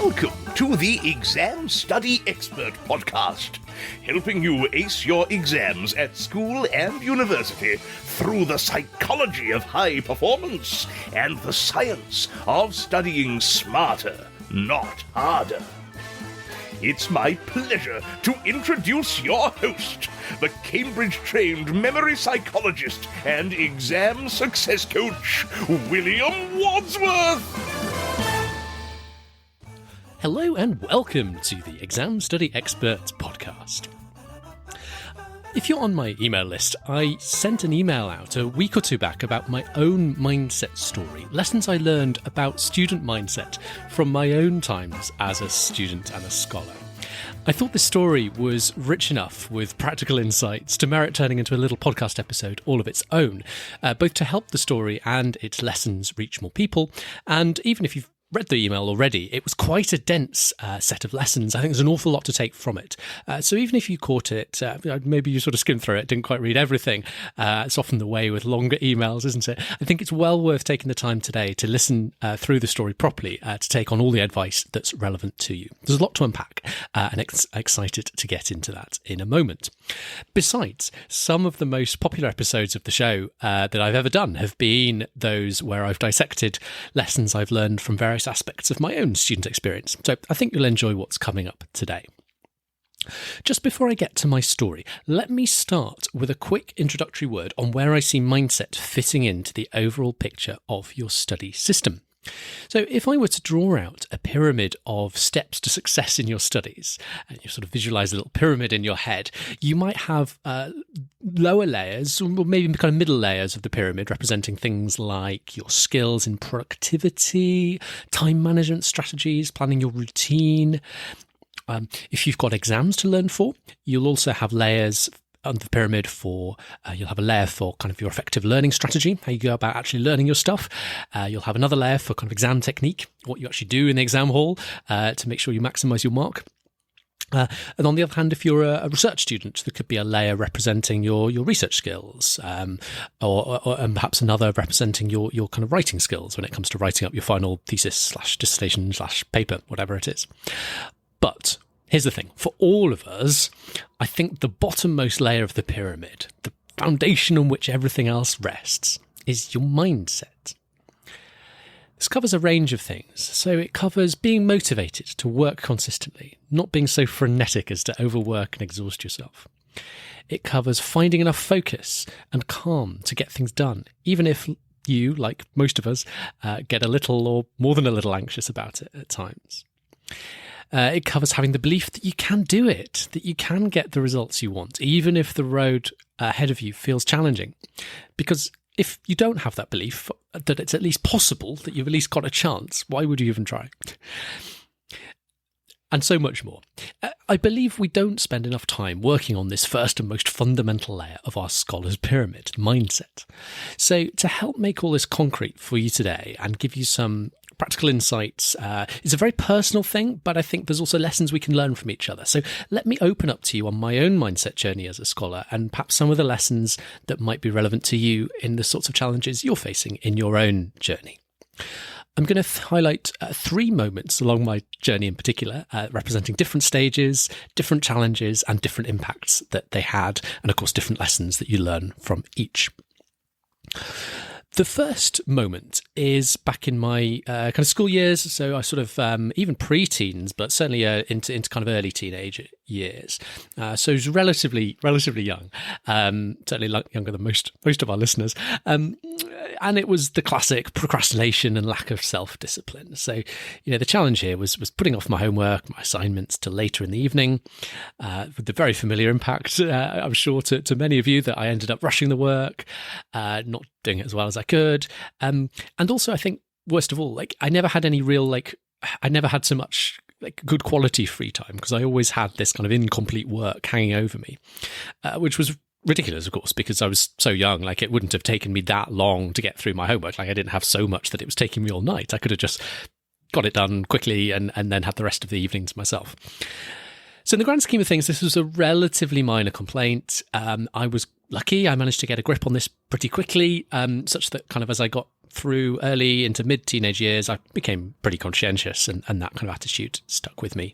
Welcome to the Exam Study Expert Podcast, helping you ace your exams at school and university through the psychology of high performance and the science of studying smarter, not harder. It's my pleasure to introduce your host, the Cambridge-trained memory psychologist and exam success coach, William Wadsworth. Hello and welcome to the Exam Study Experts podcast. If you're on my email list, I sent an email out a week or two back about my own mindset story, lessons I learned about student mindset from my own times as a student and a scholar. I thought this story was rich enough with practical insights to merit turning into a little podcast episode all of its own, both to help the story and its lessons reach more people, and even if you've read the email already, it was quite a dense set of lessons. I think there's an awful lot to take from it. So even if you caught it, maybe you sort of skimmed through it, didn't quite read everything. It's often the way with longer emails, isn't it? I think it's well worth taking the time today to listen through the story properly, to take on all the advice that's relevant to you. There's a lot to unpack, and excited to get into that in a moment. Besides, some of the most popular episodes of the show that I've ever done have been those where I've dissected lessons I've learned from various aspects of my own student experience. So I think you'll enjoy what's coming up today. Just before I get to my story, let me start with a quick introductory word on where I see mindset fitting into the overall picture of your study system. So if I were to draw out a pyramid of steps to success in your studies, and you sort of visualize a little pyramid in your head, you might have lower layers, or maybe kind of middle layers of the pyramid representing things like your skills in productivity, time management strategies, planning your routine. If you've got exams to learn for, you'll also have layers under the pyramid for, you'll have a layer for kind of your effective learning strategy, how you go about actually learning your stuff. You'll have another layer for kind of exam technique, what you actually do in the exam hall to make sure you maximize your mark. And on the other hand, if you're a research student, there could be a layer representing your research skills, or perhaps another representing your kind of writing skills when it comes to writing up your final thesis/dissertation/paper, whatever it is. But here's the thing, for all of us, I think the bottommost layer of the pyramid, the foundation on which everything else rests, is your mindset. This covers a range of things. So it covers being motivated to work consistently, not being so frenetic as to overwork and exhaust yourself. It covers finding enough focus and calm to get things done, even if you, like most of us, get a little or more than a little anxious about it at times. It covers having the belief that you can do it, that you can get the results you want, even if the road ahead of you feels challenging. Because if you don't have that belief that it's at least possible, that you've at least got a chance, why would you even try? And so much more. I believe we don't spend enough time working on this first and most fundamental layer of our scholar's pyramid, mindset. So to help make all this concrete for you today and give you some practical insights, it's a very personal thing, but I think there's also lessons we can learn from each other. So let me open up to you on my own mindset journey as a scholar and perhaps some of the lessons that might be relevant to you in the sorts of challenges you're facing in your own journey. I'm going to highlight 3 moments along my journey in particular, representing different stages, different challenges, and different impacts that they had, and of course different lessons that you learn from each. The first moment is back in my kind of school years, so I sort of even pre-teens, but certainly into kind of early teenage years. So it was relatively young, certainly younger than most of our listeners. And it was the classic procrastination and lack of self-discipline. So, the challenge here was putting off my homework, my assignments till later in the evening, with the very familiar impact, I'm sure, to many of you, that I ended up rushing the work, not doing it as well as I could. And also, I think, worst of all, I never had any real, I never had so much good quality free time, because I always had this kind of incomplete work hanging over me, which was ridiculous, of course, because I was so young. It wouldn't have taken me that long to get through my homework. I didn't have so much that it was taking me all night. I could have just got it done quickly and then had the rest of the evening to myself. So in the grand scheme of things, this was a relatively minor complaint. I was lucky. I managed to get a grip on this pretty quickly, such that kind of as I got through early into mid-teenage years, I became pretty conscientious, and that kind of attitude stuck with me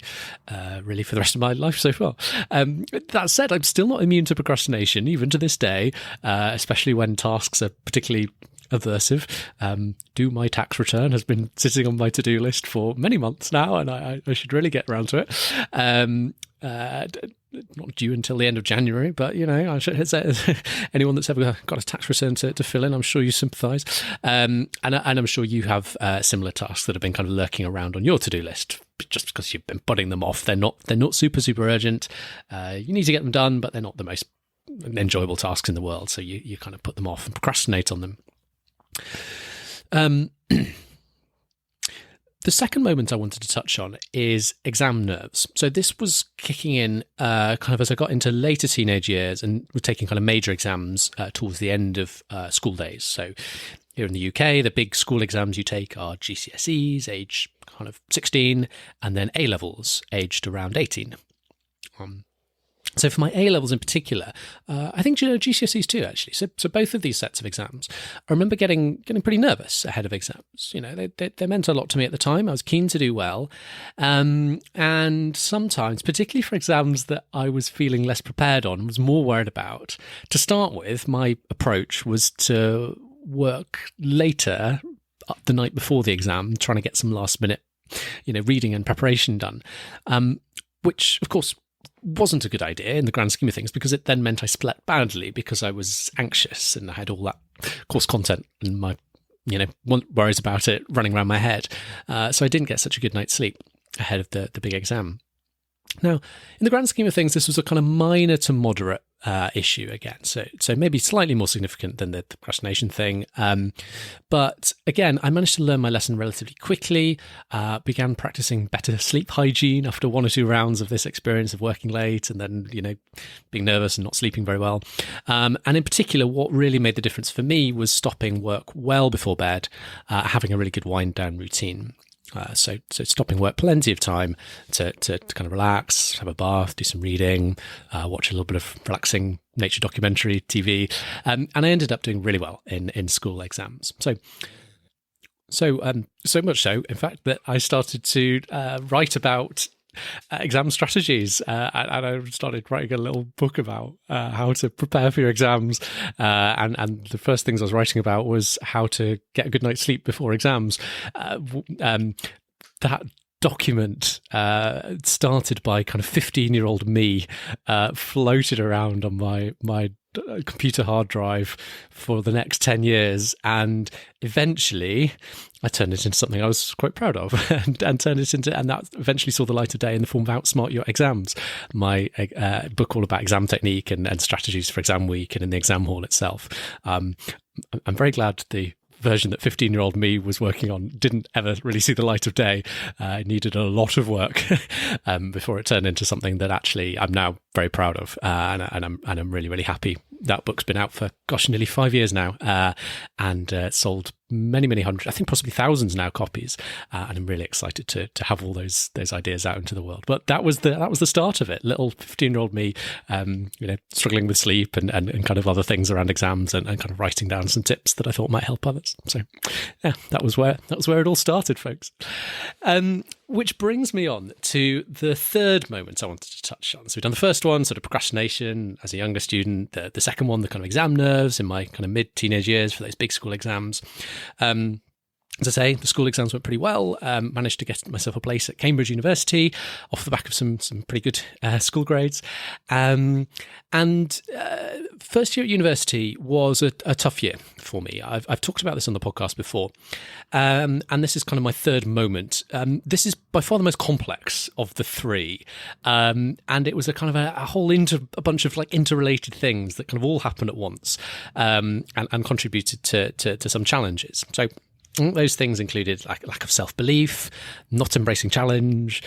really for the rest of my life so far. That said, I'm still not immune to procrastination, even to this day, especially when tasks are particularly aversive. Do my tax return has been sitting on my to-do list for many months now, and I should really get around to it. Not due until the end of January, but I should, anyone that's ever got a tax return to fill in, I'm sure you sympathise, and I'm sure you have similar tasks that have been kind of lurking around on your to-do list. Just because you've been putting them off, they're not super urgent. You need to get them done, but they're not the most enjoyable tasks in the world, so you kind of put them off and procrastinate on them. The second moment I wanted to touch on is exam nerves. So this was kicking in kind of as I got into later teenage years and was taking kind of major exams towards the end of school days. So here in the UK, the big school exams you take are GCSEs, age kind of 16, and then A-levels, aged around 18. So for my A-levels in particular, I think GCSEs too, actually. So both of these sets of exams, I remember getting pretty nervous ahead of exams. They meant a lot to me at the time. I was keen to do well. And sometimes, particularly for exams that I was feeling less prepared on, was more worried about, to start with, my approach was to work later, up the night before the exam, trying to get some last minute, reading and preparation done, which, of course, wasn't a good idea in the grand scheme of things, because it then meant I slept badly because I was anxious and I had all that course content and my, worries about it running around my head. So I didn't get such a good night's sleep ahead of the big exam. Now, in the grand scheme of things, this was a kind of minor to moderate issue again. So maybe slightly more significant than the procrastination thing. But again, I managed to learn my lesson relatively quickly, began practicing better sleep hygiene after one or two rounds of this experience of working late and then, being nervous and not sleeping very well. And in particular, what really made the difference for me was stopping work well before bed, having a really good wind down routine. So stopping work plenty of time to kind of relax, have a bath, do some reading, watch a little bit of relaxing nature documentary TV, and I ended up doing really well in school exams. So much so, in fact, that I started to write about exam strategies, and I started writing a little book about how to prepare for your exams, and the first things I was writing about was how to get a good night's sleep before exams. That document started by kind of 15-year-old me, floated around on my computer hard drive for the next 10 years, and eventually I turned it into something I was quite proud of, and that eventually saw the light of day in the form of Outsmart Your Exams, my book all about exam technique and strategies for exam week and in the exam hall itself. I'm very glad the version that 15-year-old me was working on didn't ever really see the light of day. It needed a lot of work before it turned into something that actually I'm now very proud of, and I'm really, really happy. That book's been out for nearly 5 years now, and sold many hundreds, I think possibly thousands now, copies, and I'm really excited to have all those ideas out into the world. But that was the start of it. Little 15-year-old me, struggling with sleep and kind of other things around exams, and kind of writing down some tips that I thought might help others. So yeah, that was where it all started, folks. Which brings me on to the third moment I wanted to touch on. So we've done the first one, sort of procrastination as a younger student. The second one, the kind of exam nerves in my kind of mid-teenage years for those big school exams. As I say, the school exams went pretty well. Managed to get myself a place at Cambridge University off the back of some pretty good school grades. First year at university was a tough year for me. I've talked about this on the podcast before. And this is kind of my third moment. This is by far the most complex of the three. And it was a kind of a bunch of like interrelated things that kind of all happened at once, and contributed to some challenges. So those things included like lack of self-belief, not embracing challenge,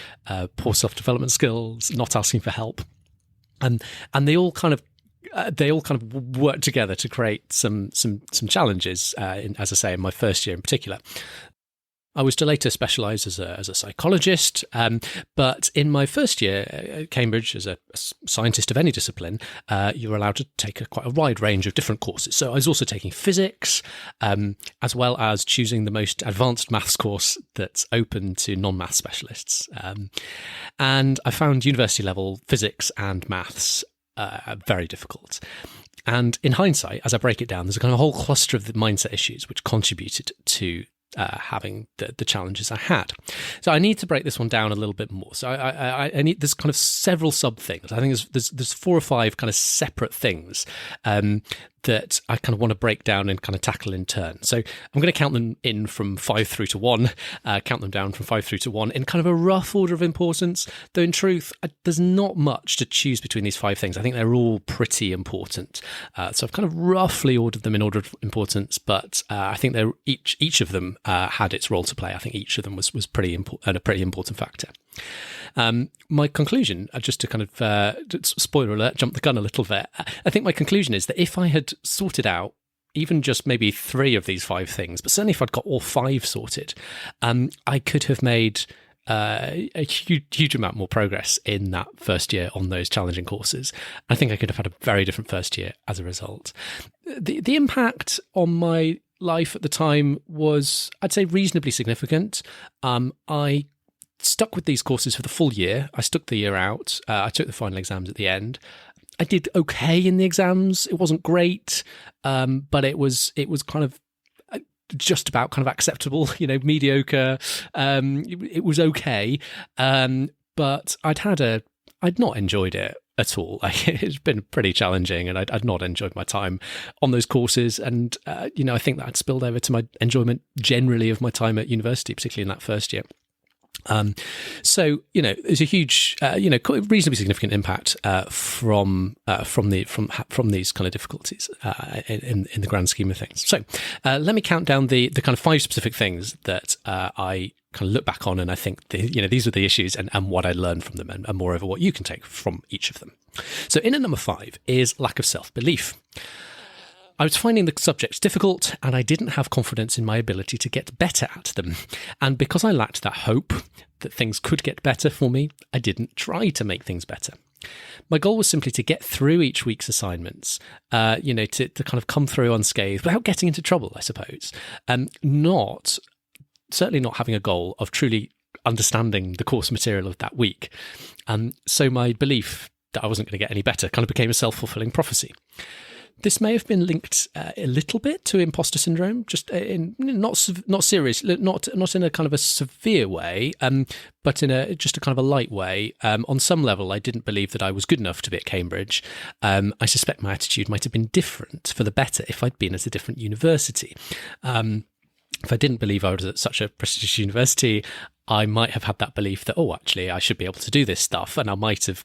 poor self-development skills, not asking for help, and they all kind of work together to create some challenges. As I say, in my first year in particular. I was to later specialise as a psychologist, but in my first year at Cambridge, as a scientist of any discipline, you're allowed to take quite a wide range of different courses. So I was also taking physics, as well as choosing the most advanced maths course that's open to non-math specialists. And I found university level physics and maths very difficult. And in hindsight, as I break it down, there's a kind of whole cluster of the mindset issues which contributed to having the challenges I had. So I need to break this one down a little bit more. So I need, there's kind of several sub things. I think there's 4 or 5 kind of separate things that I kind of want to break down and kind of tackle in turn. So I'm going to count them in from 5 through to 1, count them down from 5 through to 1 in kind of a rough order of importance, though in truth, there's not much to choose between these 5 things. I think they're all pretty important. So I've kind of roughly ordered them in order of importance, but I think they're each of them had its role to play. I think each of them was pretty important, a pretty important factor. My conclusion, just to kind of, spoiler alert, jump the gun a little bit, I think my conclusion is that if I had sorted out even just maybe 3 of these 5 things, but certainly if I'd got all 5 sorted, I could have made a huge amount more progress in that first year on those challenging courses. I think I could have had a very different first year as a result. The impact on my life at the time was, I'd say, reasonably significant. I stuck with these courses for the full year. I stuck the year out. I took the final exams at the end. I did okay in the exams. It wasn't great, but it was kind of just about kind of acceptable, mediocre. It was okay, but I'd not enjoyed it at all. It's been pretty challenging, and I'd not enjoyed my time on those courses. And I think that had spilled over to my enjoyment generally of my time at university, particularly in that first year. So there's a huge, reasonably significant impact from these kind of difficulties in the grand scheme of things. So let me count down the kind of 5 specific things that I kind of look back on, and I think these are the issues and what I learned from them, and moreover what you can take from each of them. So in at number 5 is lack of self-belief. I was finding the subjects difficult, and I didn't have confidence in my ability to get better at them. And because I lacked that hope that things could get better for me, I didn't try to make things better. My goal was simply to get through each week's assignments, to kind of come through unscathed without getting into trouble, I suppose. Certainly not having a goal of truly understanding the course material of that week. So my belief that I wasn't going to get any better kind of became a self-fulfilling prophecy. This may have been linked a little bit to imposter syndrome, just in not serious, not in a kind of a severe way, but in just a kind of a light way. On some level, I didn't believe that I was good enough to be at Cambridge. I suspect my attitude might have been different for the better if I'd been at a different university. If I didn't believe I was at such a prestigious university, I might have had that belief that, actually, I should be able to do this stuff, and I might have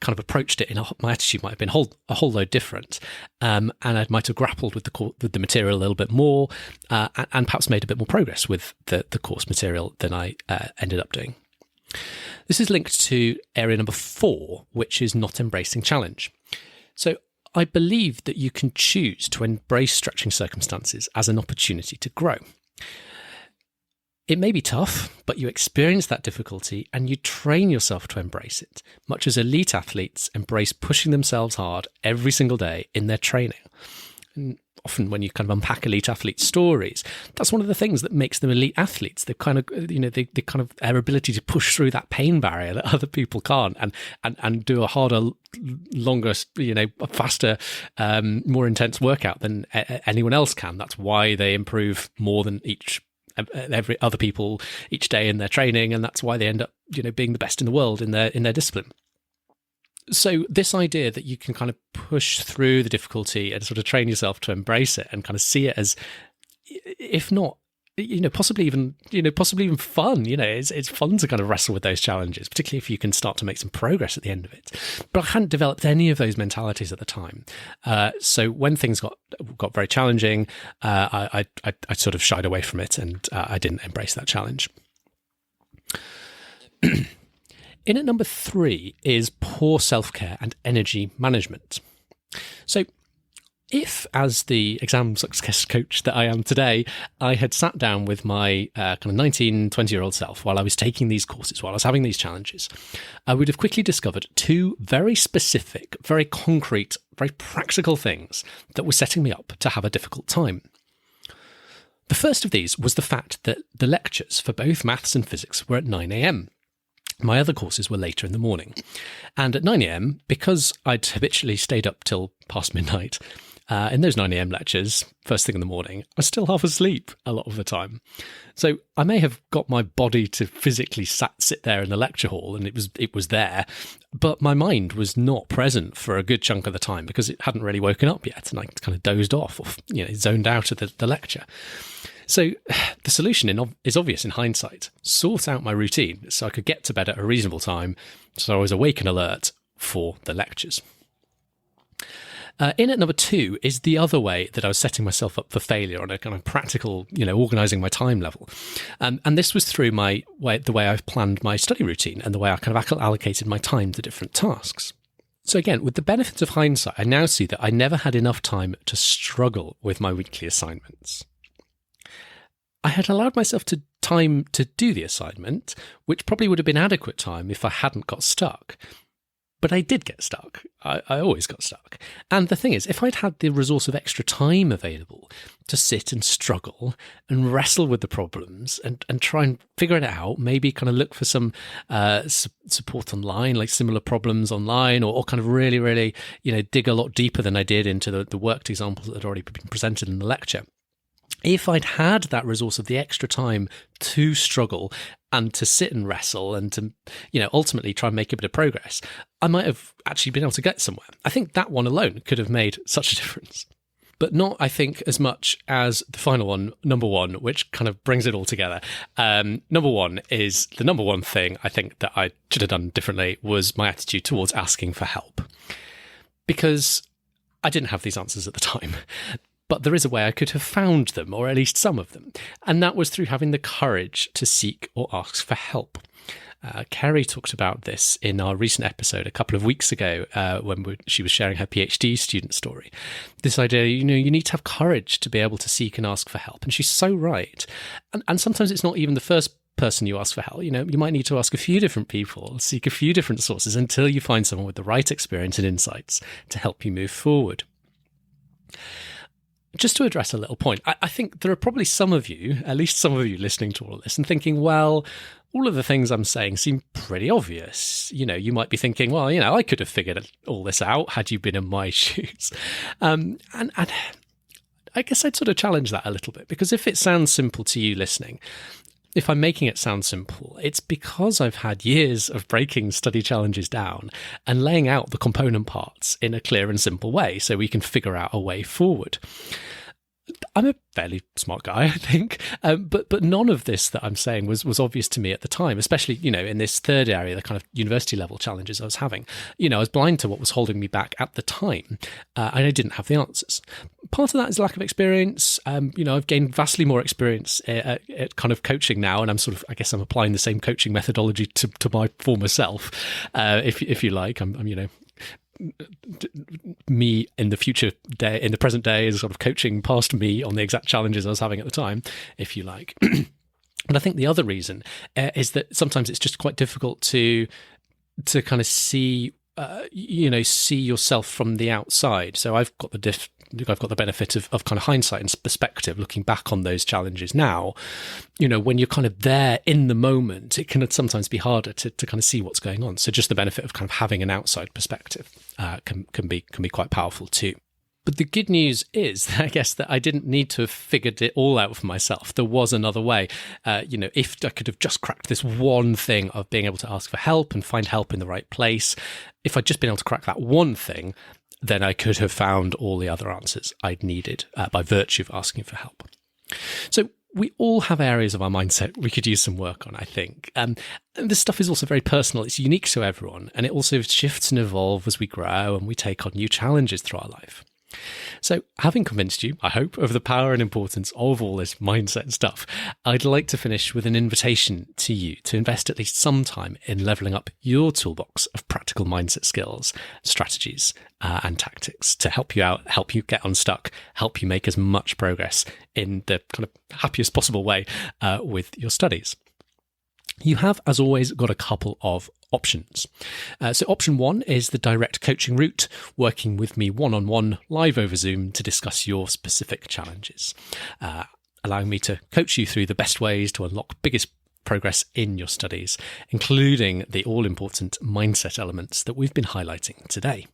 kind of approached it my attitude might have been a whole load different, and I might have grappled with the material a little bit more, and perhaps made a bit more progress with the course material than I ended up doing. This is linked to area number 4, which is not embracing challenge. So I believe that you can choose to embrace stretching circumstances as an opportunity to grow. It may be tough, but you experience that difficulty and you train yourself to embrace it, much as elite athletes embrace pushing themselves hard every single day in their training. And often when you kind of unpack elite athletes' stories, that's one of the things that makes them elite athletes. They kind of, they kind of their ability to push through that pain barrier that other people can't, and do a harder, longer, faster, more intense workout than anyone else can. That's why they improve more than every other people each day in their training, and that's why they end up being the best in the world in their discipline. So this idea that you can kind of push through the difficulty and sort of train yourself to embrace it and kind of see it as, if not possibly even fun. It's fun to kind of wrestle with those challenges, particularly if you can start to make some progress at the end of it. But I hadn't developed any of those mentalities at the time. So when things got very challenging, I sort of shied away from it, and I didn't embrace that challenge. In at number 3 is poor self-care and energy management. So If, as the exam success coach that I am today, I had sat down with my kind of 19, 20-year-old self while I was taking these courses, while I was having these challenges, I would have quickly discovered two very specific, very concrete, very practical things that were setting me up to have a difficult time. The first of these was the fact that the lectures for both maths and physics were at 9 a.m. My other courses were later in the morning. And at 9 a.m, because I'd habitually stayed up till past midnight, in those 9 a.m. lectures, first thing in the morning, I was still half asleep a lot of the time. So I may have got my body to physically sit there in the lecture hall, and it was there, but my mind was not present for a good chunk of the time because it hadn't really woken up yet, and I kind of dozed off or zoned out of the lecture. So the solution is obvious in hindsight. Sort out my routine so I could get to bed at a reasonable time, so I was awake and alert for the lectures. In at number 2 is the other way that I was setting myself up for failure on a kind of practical, organising my time level. And this was through the way I've planned my study routine and the way I kind of allocated my time to different tasks. So again, with the benefits of hindsight, I now see that I never had enough time to struggle with my weekly assignments. I had allowed myself time to do the assignment, which probably would have been adequate time if I hadn't got stuck. But I did get stuck. I always got stuck. And the thing is, if I'd had the resource of extra time available to sit and struggle and wrestle with the problems and try and figure it out, maybe kind of look for some support online, like similar problems online, or kind of really, really, dig a lot deeper than I did into the worked examples that had already been presented in the lecture. If I'd had that resource of the extra time to struggle and to sit and wrestle and to, ultimately try and make a bit of progress, I might have actually been able to get somewhere. I think that one alone could have made such a difference. But not, I think, as much as the final one, number 1, which kind of brings it all together. Number 1 is the number 1 thing I think that I should have done differently was my attitude towards asking for help. Because I didn't have these answers at the time. But there is a way I could have found them, or at least some of them. And that was through having the courage to seek or ask for help. Kerry talked about this in our recent episode a couple of weeks ago when she was sharing her PhD student story. This idea, you need to have courage to be able to seek and ask for help. And she's so right. And sometimes it's not even the first person you ask for help. You might need to ask a few different people, seek a few different sources until you find someone with the right experience and insights to help you move forward. Just to address a little point, I think there are probably some of you, at least some of you listening to all of this and thinking, well, all of the things I'm saying seem pretty obvious. You might be thinking, well, I could have figured all this out had you been in my shoes. And I guess I'd sort of challenge that a little bit, because if it sounds simple to you listening, if I'm making it sound simple, it's because I've had years of breaking study challenges down and laying out the component parts in a clear and simple way so we can figure out a way forward. I'm a fairly smart guy, I think, but none of this that I'm saying was obvious to me at the time, especially, in this third area, the kind of university level challenges I was having. I was blind to what was holding me back at the time, and I didn't have the answers. Part of that is lack of experience. I've gained vastly more experience at kind of coaching now, and I'm applying the same coaching methodology to my former self, if you like. I'm me in the future day, in the present day, is sort of coaching past me on the exact challenges I was having at the time, if you like. And I think the other reason is that sometimes it's just quite difficult to kind of see yourself from the outside. So I've got the benefit of kind of hindsight and perspective, looking back on those challenges now. When you're kind of there in the moment, it can sometimes be harder to kind of see what's going on. So just the benefit of kind of having an outside perspective can be quite powerful too. But the good news is, I guess, that I didn't need to have figured it all out for myself. There was another way. If I could have just cracked this one thing of being able to ask for help and find help in the right place, if I'd just been able to crack that one thing, then I could have found all the other answers I'd needed by virtue of asking for help. So we all have areas of our mindset we could use some work on, I think. And this stuff is also very personal. It's unique to everyone. And it also shifts and evolves as we grow and we take on new challenges through our life. So, having convinced you, I hope, of the power and importance of all this mindset stuff, I'd like to finish with an invitation to you to invest at least some time in leveling up your toolbox of practical mindset skills, strategies, and tactics to help you out, help you get unstuck, help you make as much progress in the kind of happiest possible way with your studies. You have, as always, got a couple of options. So option one is the direct coaching route, working with me one-on-one live over Zoom to discuss your specific challenges, allowing me to coach you through the best ways to unlock biggest progress in your studies, including the all-important mindset elements that we've been highlighting today.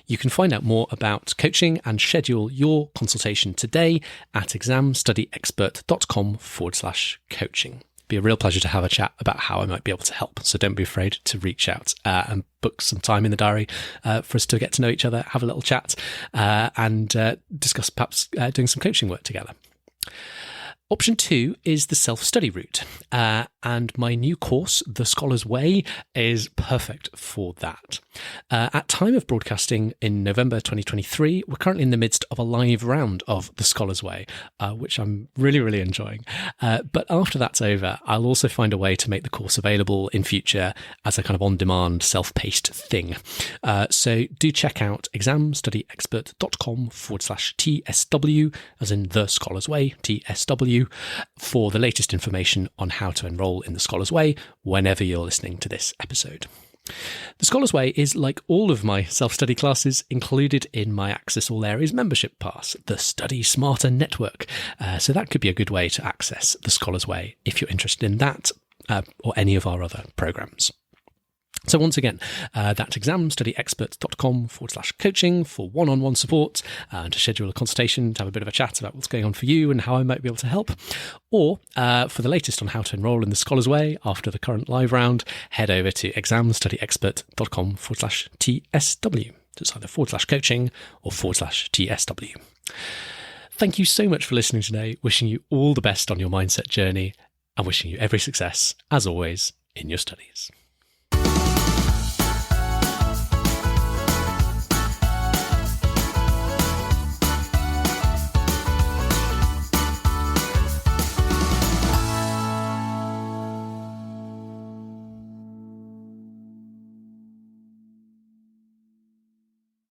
You can find out more about coaching and schedule your consultation today at examstudyexpert.com/coaching. Be a real pleasure to have a chat about how I might be able to help. So don't be afraid to reach out and book some time in the diary for us to get to know each other, have a little chat, and discuss perhaps doing some coaching work together. Option two is the self-study route, and my new course, The Scholar's Way, is perfect for that. At time of broadcasting in November 2023, we're currently in the midst of a live round of The Scholar's Way, which I'm really, really enjoying. But after that's over, I'll also find a way to make the course available in future as a kind of on-demand, self-paced thing. So do check out examstudyexpert.com/TSW, as in The Scholar's Way, TSW, for the latest information on how to enroll in the Scholar's Way whenever you're listening to this episode. The Scholar's Way is, like all of my self-study classes, included in my Access All Areas membership pass, the Study Smarter Network. So that could be a good way to access the Scholar's Way if you're interested in that or any of our other programs. So once again, that's examstudyexpert.com/coaching for one-on-one support, to schedule a consultation, to have a bit of a chat about what's going on for you and how I might be able to help. Or for the latest on how to enroll in the Scholar's Way after the current live round, head over to examstudyexpert.com/TSW. It's either /coaching or /TSW. Thank you so much for listening today. Wishing you all the best on your mindset journey and wishing you every success, as always, in your studies.